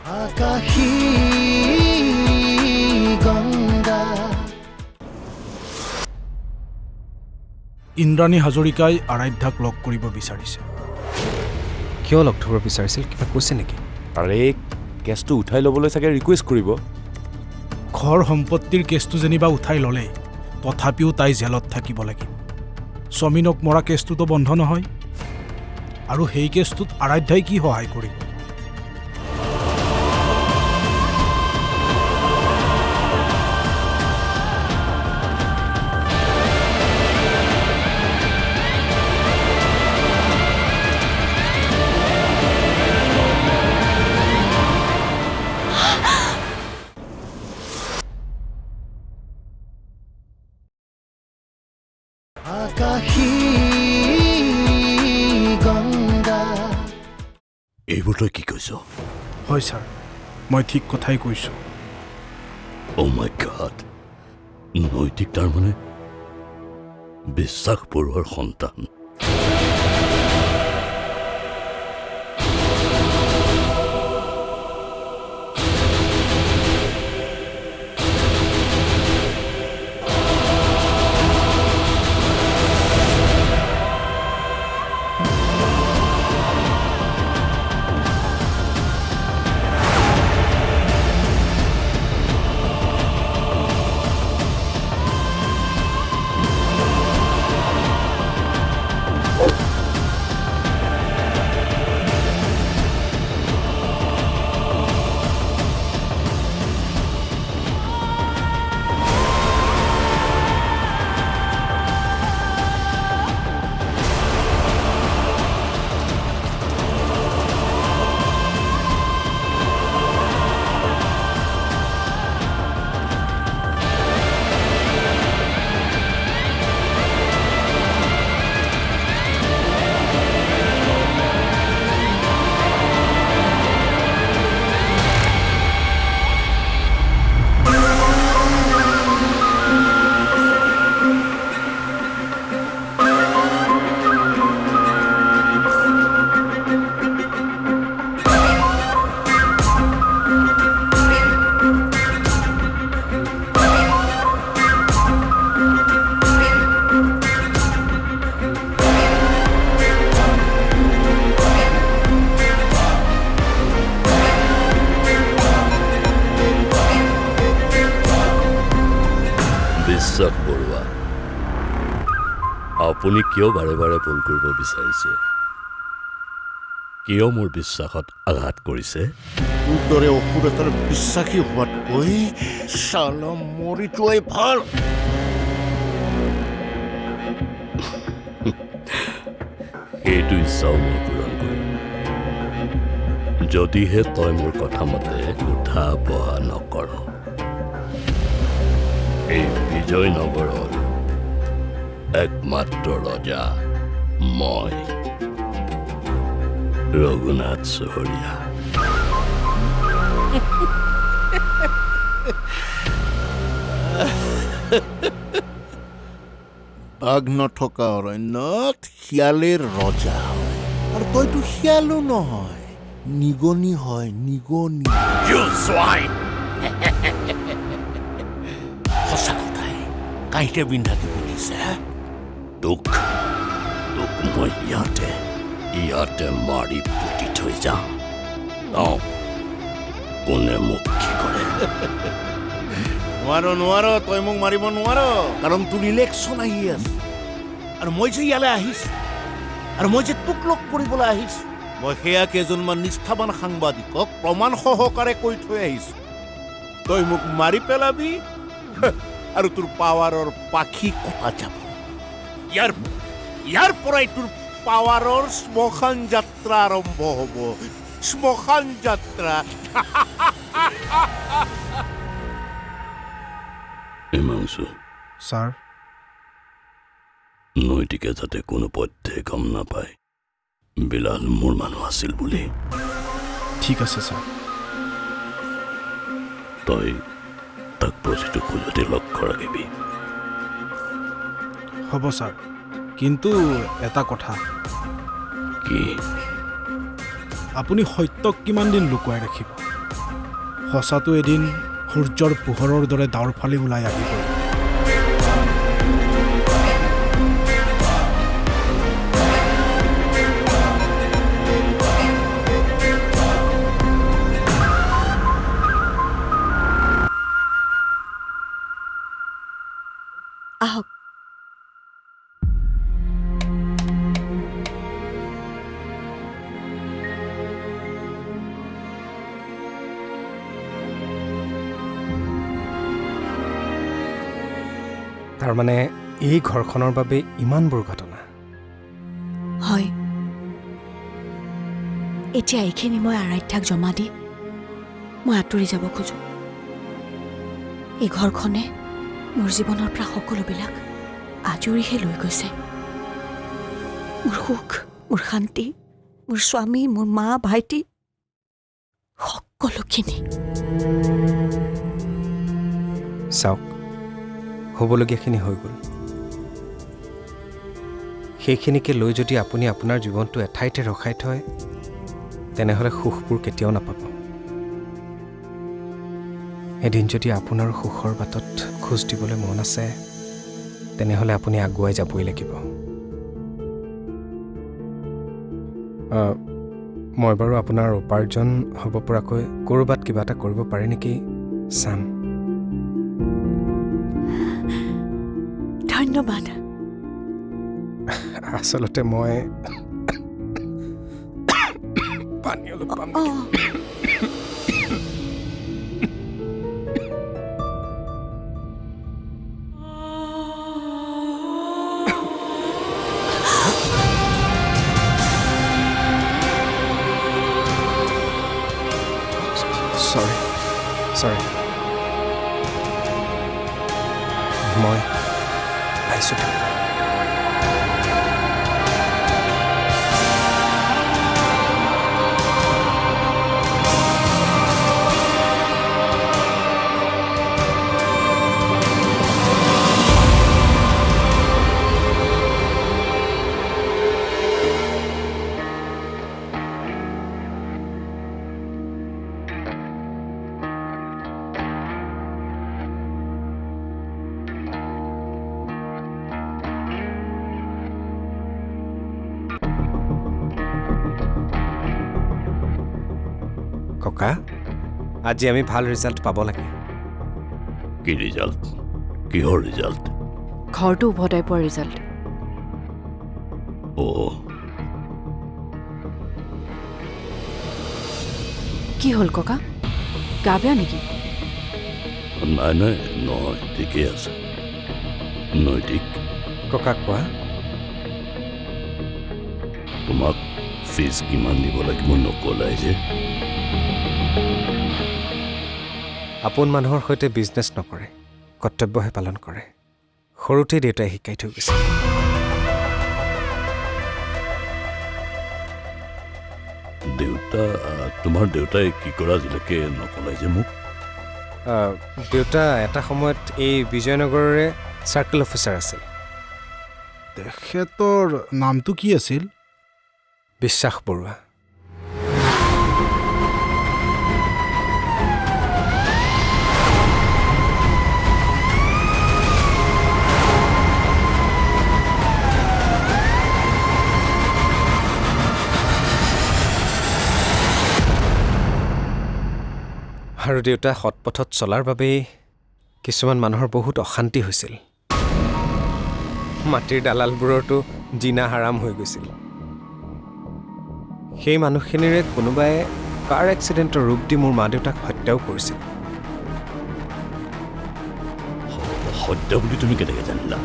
আকাশী গংগা। ইন্দ্ৰাণী হাজৰিকাই আৰাধ্যাক লগ কৰিব বিচাৰিছে। কিয় লগ ধৰিব বিচাৰিছিল, কিবা কৈছে নেকি? আৰে কেছটো উঠাই ল'বলৈ চাগে ৰিকুৱেষ্ট কৰিব। ঘৰ সম্পত্তিৰ কেছটো যেনিবা উঠাই ল'লে তথাপিও তাই জেলত থাকিব লাগিব। সমীনক মৰা কেছটোতো বন্ধ নহয়, আৰু সেই কেছটোত আৰাধ্যাই কি সহায় কৰিব? আকাশী গংগা। এইবোৰ তই কি কৈছ? হয় ছাৰ, মই ঠিক কথাই কৈছোঁ। অ' মাই গড, নৈতিক তাৰমানে বিশ্বাস বৰুৱাৰ সন্তান। বিশ্বাস বৰুৱা, আপুনি কিয় বাৰে বাৰে ভুল কৰিব বিচাৰিছে? কিয় মোৰ বিশ্বাসত আঘাত কৰিছে? তোৰ দৰে অসুৰ এটাৰ বিশ্বাসী হোৱাতকৈ চালা মৰি যোৱাই ভাল। সেইটো ইচ্ছাও মই পূৰণ কৰিম, যদিহে তই মোৰ কথা মতে উঠা বহা নকৰ। এই বিজয়নগৰৰ একমাত্ৰ ৰজা মই, ৰঘুনাথ চহৰীয়া। বাঘ নথকা অৰণ্যত শিয়ালেৰ ৰজা হয়, আৰু তইতো শিয়ালো নহয়, নিগনি হয়, নিগনি। সঁচা কথাই কাঁইতে বিন্ধা দিব দিছে। তোক মই ইয়াতে মাৰি পুতি থৈ যাম। কোনে মোক কি কৰে? নোৱাৰ, তই মোক মাৰিব নোৱাৰ, কাৰণ তোৰ ইলেকশ্যন আহি আছে, আৰু মই যে ইয়ালৈ আহিছো, আৰু মই যে তোক লগ কৰিবলৈ আহিছো, মই সেয়া কেইজনমান নিষ্ঠাৱান সাংবাদিকক প্ৰমাণ সহকাৰে কৈ থৈ আহিছো। তই মোক মাৰি পেলাবি আৰু তোৰ পাৱাৰৰ পাখি কটা যাব। ইয়াৰ পৰাই তোৰ পাৱাৰৰ শ্মশান যাত্ৰা আৰম্ভ হ'ব। শ্মশান যাত্ৰা। হিমাংশু, ছাৰ, নৈতিকে যাতে কোনো পধ্যে গম নাপায় বিলাল মোৰ মানুহ আছিল বুলি। ঠিক আছে ছাৰ। তই তাক প্ৰতিটো খোজতে লক্ষ্য ৰাখিবি। হ'ব ছাৰ, কিন্তু এটা কথা, কি? আপুনি সত্যক কিমান দিন লুকুৱাই ৰাখিব? সঁচাটো এদিন সূৰ্যৰ পোহৰৰ দৰে ডাৱৰ ফালি ওলাই আহিব। আহক। তাৰমানে এই ঘৰখনৰ বাবে ইমানবোৰ ঘটনা। হয়, এতিয়া এইখিনি মই আৰাধ্যাক জমা দি মই আঁতৰি যাব খোজো। এই ঘৰখনে মোৰ জীৱনৰ পৰা সকলোবিলাক আজৰিহে লৈ গৈছে। মোৰ সুখ, মোৰ শান্তি, মোৰ স্বামী, মোৰ মা, ভাইটি, সকলোখিনি। চাওক, হ'বলগীয়াখিনি হৈ গ'ল। সেইখিনিকে লৈ যদি আপুনি আপোনাৰ জীৱনটো এঠাইতে ৰখাই থয়, তেনেহ'লে সুখবোৰ কেতিয়াও নাপাব। এদিন যদি আপোনাৰ সুখৰ বাটত খোজ দিবলৈ মন আছে, তেনেহ'লে আপুনি আগুৱাই যাবই লাগিব। মই বাৰু আপোনাৰ উপাৰ্জন হ'ব পৰাকৈ ক'ৰবাত কিবা এটা কৰিব পাৰি নেকি চাম। ধন্যবাদ। আচলতে মই পানী অলপ পাম নেকি? Sorry. মই আহিছোঁ। ককা, আজি আমি ভাল ৰিজাল্ট পাব লাগে। কি ৰিজাল্ট? কিহৰ ৰিজাল্ট? ঘৰটো উভতাই পোৱা ৰিজাল্ট। কি হ'ল ককা, গা বেয়া নেকি? নাই নহয়, ঠিকেই আছে। নৈতিক ককা কোৱা। তোমাক ফিজ কিমান দিব লাগিব নকলাই যে? আপোন মানুহৰ সৈতে বিজনেছ নকৰে, কৰ্তব্যহে পালন কৰে। সৰুতেই দেউতাই শিকাই থৈ গৈছে। তোমাৰ দেউতাই কি কৰা আজিলৈকে নকলাই যে মোক? দেউতা এটা সময়ত এই বিজয়নগৰৰে চাৰ্কেল অফিচাৰ আছিল। তেখেতৰ নামটো কি আছিল? বিশ্বাস বৰুৱা। আৰু দেউতা সৎপথত চলাৰ বাবেই কিছুমান মানুহৰ বহুত অশান্তি হৈছিল। মাটিৰ দালালবোৰৰতো জিনা হাৰাম হৈ গৈছিল। সেই মানুহখিনিৰে কোনোবাই কাৰ এক্সিডেণ্টৰ ৰূপ দি মোৰ মা দেউতাক হত্যাও কৰিছিল। হত্যা বুলি তুমি কেনেকৈ জানিলা?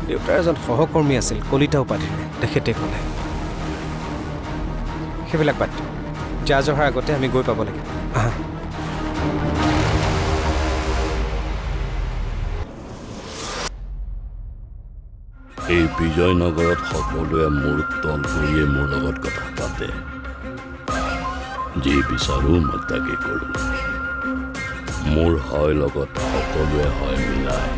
দেউতাৰ এজন সহকৰ্মী আছিল কলিতা উপাধিৰে, তেখেতে ক'লে। সেইবিলাক বাদ দিওঁ, যা জহাৰ আগতে আমি গৈ পাব লাগিব। আহা। এই বিজয়নগৰত সকলোৱে মোৰ তল কৰিয়ে মোৰ লগত কথা পাতে। যি বিচাৰোঁ মই তাকে কৰোঁ। মোৰ হয় লগত সকলোৱে হয় মিলায়,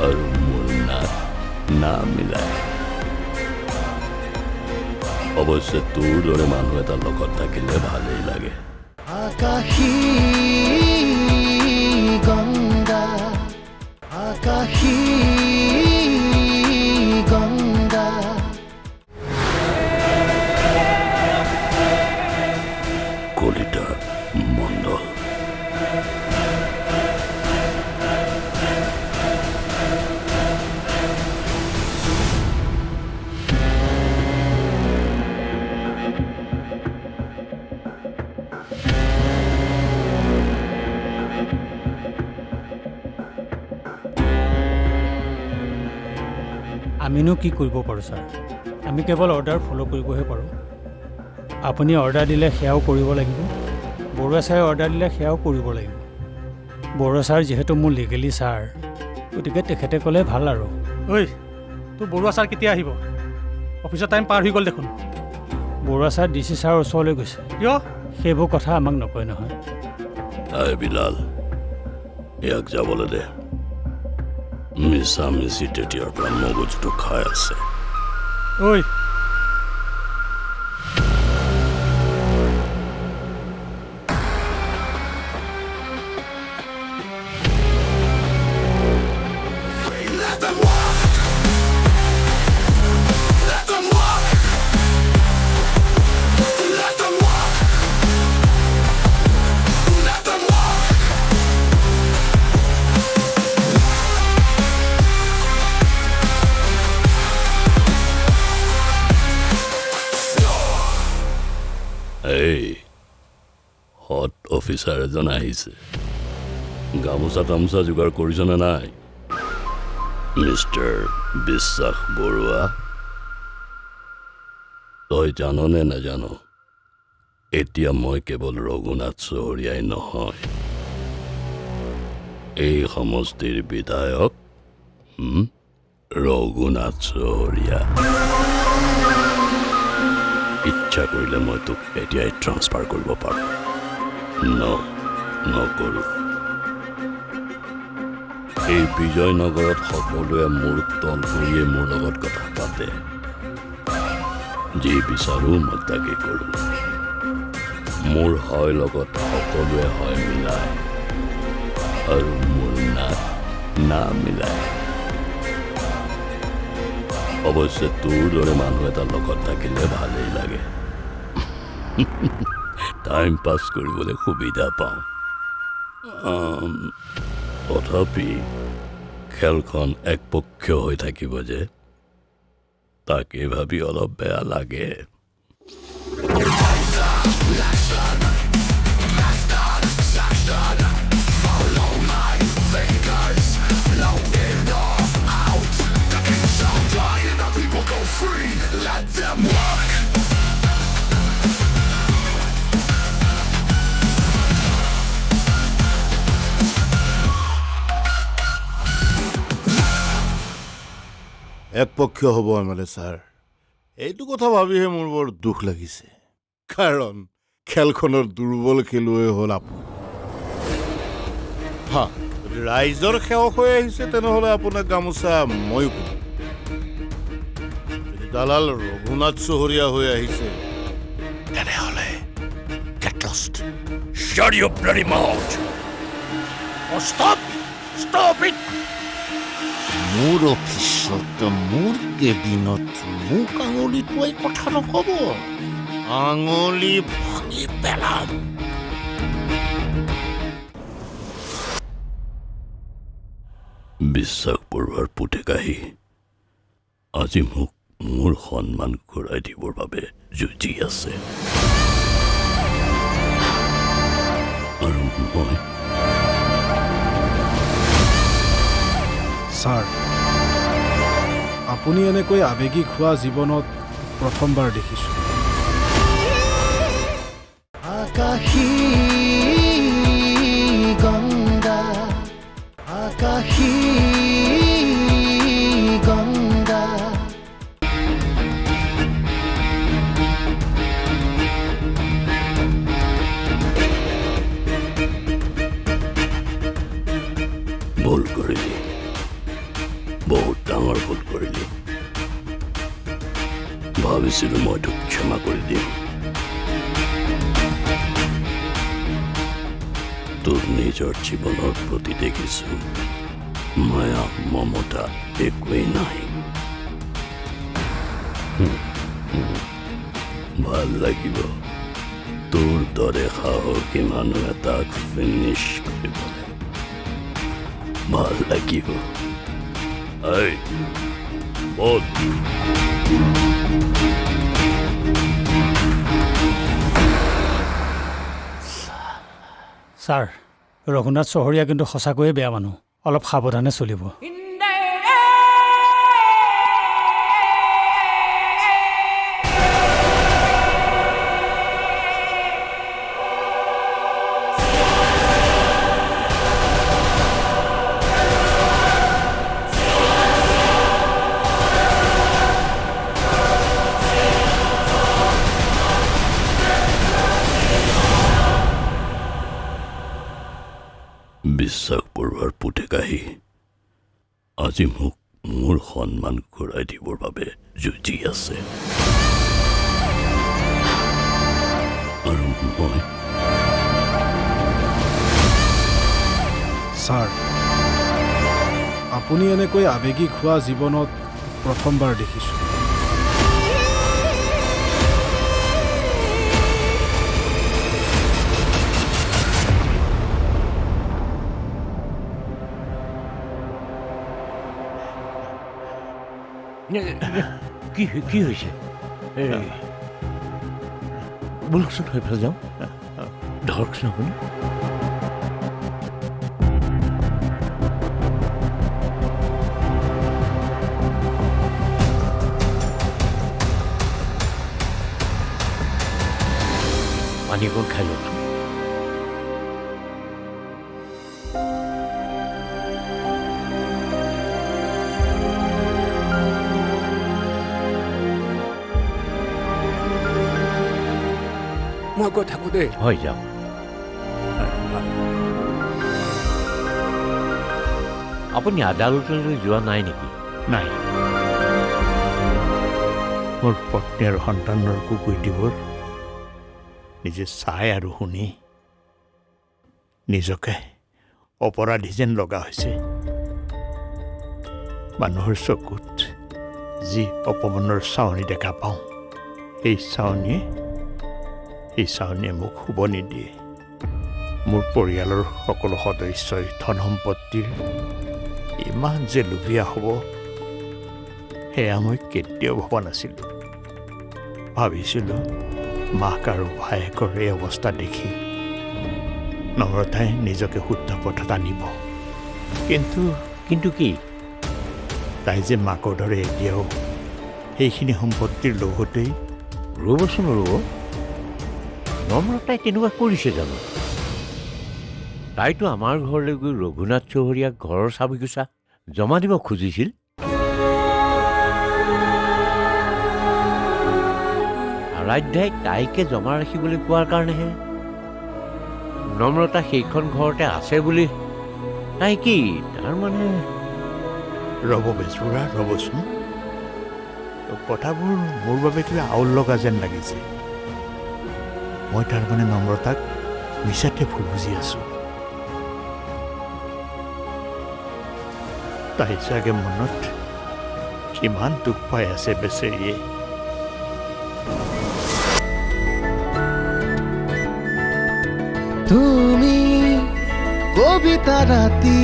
আৰু মোৰ না মিলায়। অৱশ্যে তোৰ দৰে মানুহ এটা লগত থাকিলে ভালেই লাগে। আকাশী গংগা আকাশী গংগা কলিতা মণ্ডল। আমিনো কি কৰিব পাৰোঁ ছাৰ? আমি কেৱল অৰ্ডাৰ ফ'ল' কৰিবহে পাৰোঁ। আপুনি অৰ্ডাৰ দিলে সেয়াও কৰিব লাগিব, বৰুৱা ছাৰে অৰ্ডাৰ দিলে সেয়াও কৰিব লাগিব। বৰুৱা ছাৰ যিহেতু মোৰ লিগেলি ছাৰ, গতিকে তেখেতে ক'লে ভাল আৰু। ঐ তোৰ বৰুৱা ছাৰ কেতিয়া আহিব? অফিচৰ টাইম পাৰ হৈ গ'ল দেখোন। বৰুৱা ছাৰ ডি চি ছাৰৰ ওচৰলৈ গৈছে। কিয়? সেইবোৰ কথা আমাক নকয় নহয়। আই বিলাল, ইয়াক যাবলৈ দে। মিছা মিছি তেতিয়াৰ পৰা মগজুটো খাই আছে। ঐ এই হট অফিচাৰ এজন আহিছে। গামোচা তামোচা যোগাৰ কৰিছনে নাই? মিষ্টাৰ বিশ্বাস বৰুৱা, তই জাননে নাজান, এতিয়া মই কেৱল ৰঘুনাথ চহৰীয়াই নহয়, এই সমষ্টিৰ বিধায়ক ৰঘুনাথ চহৰীয়া। ইচ্ছা কৰিলে মই তোক এতিয়াই ট্ৰান্সফাৰ কৰিব পাৰোঁ। নকৰোঁ। এই বিজয়নগৰত সকলোৱে মোৰ তল কৰিয়ে মোৰ লগত কথা পাতে। যি বিচাৰোঁ মই তাকে কৰোঁ। মোৰ হয় লগত সকলোৱে হয় মিলায়, আৰু মোৰ না মিলায়। অৱশ্যে তোৰ দৰে মানুহ এটা লগত থাকিলে ভালেই লাগে। টাইম পাছ কৰিবলৈ সুবিধা পাওঁ। তথাপি খেলখন একপক্ষীয় হৈ থাকিব যে, তাকে ভাবি অলপ বেয়া লাগে। একপক্ষীয় হ'ব এমএলএ ছাৰ, এইটো কথা ভাবিহে মোৰ বৰ দুখ লাগিছে। কাৰণ খেলখনৰ দুৰ্বল খেলুৱৈ হ'ল আপুনি। যদি ৰাইজৰ সেৱক হৈ আহিছে তেনেহ'লে আপোনাক গামোচা ময়ো পিন্ধিম। যদি দালাল ৰঘুনাথ চহৰীয়া হৈ আহিছে তেনেহ'লে get lost. Shut your bloody mouth! Oh, stop it! মোৰ অফিচত, মোৰ কেবিনত মোক আঙুলি টোৱাই কথা নক'ব। আঙুলি ভাঙি পেলাম। বিশ্বাস বৰুৱাৰ পুতেকাহী আজি মোক মোৰ সন্মান ঘূৰাই দিবৰ বাবে যুঁজি আছে, আৰু মই ছাৰ, আপুনি এনেকৈ আৱেগিক হোৱা জীৱনত প্ৰথমবাৰ দেখিছোঁ। আকাশী গংগা আকাশী গংগা ভুল কৰিলি, বহুত ডাঙৰ ভুল কৰিলি। ভাবিছিলোঁ মই তোক ক্ষমা কৰি দিম, তোৰ নিজৰ জীৱনৰ প্ৰতি দেখিছোঁ মায়া মমতা একোৱেই নাই। ভাল লাগিব তোৰ দৰে সাহসী মানুহ এটাক ফিনিছ কৰিবলৈ। ভাল লাগিব। এই বল। ছাৰ, ৰঘুনাথ চহৰীয়া কিন্তু সঁচাকৈয়ে বেয়া মানুহ, অলপ সাৱধানে চলিব। বিশ্বাস বৰুৱাৰ পুতেকাহি আজি মোক মোৰ সন্মান ঘূৰাই দিবৰ বাবে যুঁজি আছে, আৰু মই ছাৰ, আপুনি এনেকৈ আৱেগিক হোৱা জীৱনত প্ৰথমবাৰ দেখিছোঁ। কি হৈছে? বলকচোন সেইফালে যাওঁ, ধৰকচোন আপুনি। পানী অকণ খাই লওকচোন। মই গৈ থাকোঁ দেই। হয়, যাওঁ। আপুনি আদালতলৈ যোৱা নাই নেকি? নাই, মোৰ পত্নী আৰু সন্তানৰ কুকুৰটিবোৰ নিজে চাই আৰু শুনি নিজকে অপৰাধী যেন লগা হৈছে। মানুহৰ চকুত যি অপমানৰ চাৱনি দেখা পাওঁ, সেই চাৱনিয়ে মোক শুব নিদিয়ে। মোৰ পৰিয়ালৰ সকলো সদস্যই ধন সম্পত্তিৰ ইমান যে লোভীয়া হ'ব, সেয়া মই কেতিয়াও ভবা নাছিলোঁ। ভাবিছিলোঁ মাক আৰু ভায়েকৰ এই অৱস্থা দেখি নম্ৰতাই নিজকে শুদ্ধ পথত আনিব, কিন্তু কি তাই যে মাকৰ দৰে এতিয়াও সেইখিনি সম্পত্তিৰ লোভতেই। ৰ'বচোন ৰ'ব, নম্ৰতাই তেনেকুৱা কৰিছে জানো? তাইতো আমাৰ ঘৰলৈ গৈ ৰঘুনাথ চহৰীয়াক ঘৰৰ চাবিকোচা জমা দিব খুজিছিল। আৰাধ্যাই তাইকে জমা ৰাখিবলৈ কোৱাৰ কাৰণেহে নম্ৰতা সেইখন ঘৰতে আছে বুলি। তাই কি তাৰমানে? ৰ'ব বেচুৰা, ৰ'বচোন, কথাবোৰ মোৰ বাবে কিবা আউল লগা যেন লাগিছে। মই তাৰমানে নম্ৰতাক মিছাতে ভুল বুজি আছোঁ। তাই চাগে মনত কিমান দুখ পাই আছে বেচেৰিয়ে। তুমি কবিতা ৰাতি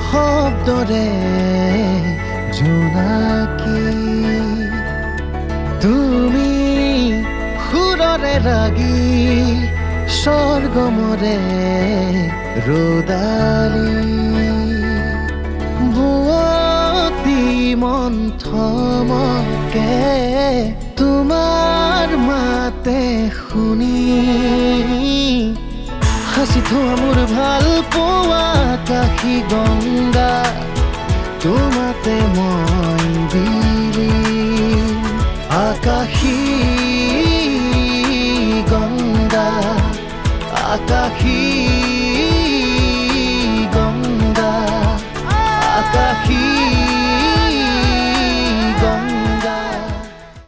শব্দৰে জোনাকী, তুমি সুৰৰে ৰাগী স্বৰ্গমৰে ৰদালি, বুৱতী মন্থমকে তোমাৰ মাতে শুনি হাসি থোৱা মোৰ ভাল পোৱা কাশী গংগা, তোমাতে মই বিলীন। আকাশী গংগা, আকাশী